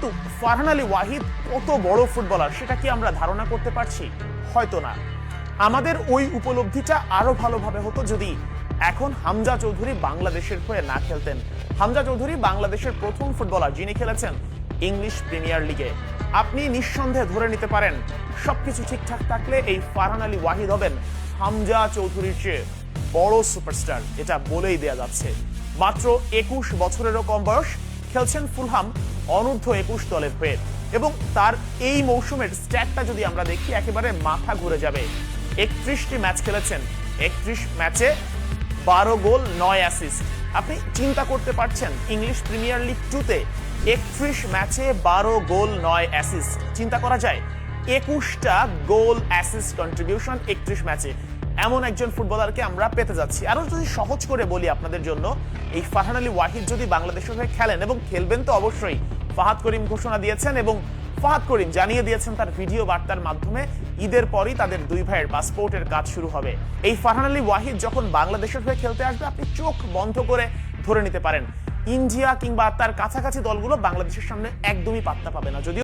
তো ফারহান আলী ওয়াহিদ কত বড় ফুটবলার সেটা কি আমরা ধারণা করতে পারছি? হয়তো না। আমাদের ওই উপলব্ধিটা আরো ভালোভাবে হতো যদি এখন হামজা চৌধুরী বাংলাদেশের হয়ে না খেলতেন। হামজা চৌধুরী বাংলাদেশের প্রথম ফুটবলার যিনি খেলেছেন ইংলিশ প্রিমিয়ার লিগে। আপনি নিঃসন্দেহে ধরে নিতে পারেন সবকিছু ঠিকঠাক থাকলে এই ফারহান আলী ওয়াহিদ হবেন হামজা চৌধুরীর চেয়ে বড় সুপারস্টার, এটা বলেই দেয়া যাচ্ছে। মাত্র 21 বছরেরও কম বয়স, খেলছেন ফুলহাম অনূর্ধ্ব 21 দলের হয়ে, এবং তার এই মৌসুমের স্ট্যাটটা যদি আমরা দেখি একেবারে মাথা ঘুরে যাবে। 31টি ম্যাচ খেলেছেন, 31 ম্যাচে 12 গোল 9 অ্যাসিস্ট। আপনি চিন্তা করতে পারছেন ইংলিশ প্রিমিয়ার লিগ 2-তে 31 ম্যাচে 12 গোল 9 অ্যাসিস্ট? চিন্তা করা যায় 21টা গোল অ্যাসিস্ট কন্ট্রিবিউশন 31 ম্যাচে। এমন একজন ফুটবলারকে আমরা পেতে যাচ্ছি। আরো যদি সহজ করে বলি আপনাদের জন্য, এই ফারহান আলী ওয়াহিদ যদি বাংলাদেশের হয়ে খেলেন, এবং খেলবেন তো অবশ্যই, ফাহাদ করিম ঘোষণা দিয়েছেন এবং ফাহাদ করিম জানিয়ে দিয়েছেন তার ভিডিও বার্তার মাধ্যমে ঈদের পরই তাদের দুই ভাইয়ের পাসপোর্টের কাজ শুরু হবে। এই ফারহান আলী ওয়াহিদ যখন বাংলাদেশের হয়ে খেলতে আসবে, আপনি চোখ বন্ধ করে ধরে নিতে পারেন ইন্ডিয়া কিংবা তার কাছাকাছি দলগুলো বাংলাদেশের সামনে একদমই পাত্তা পাবে না। যদিও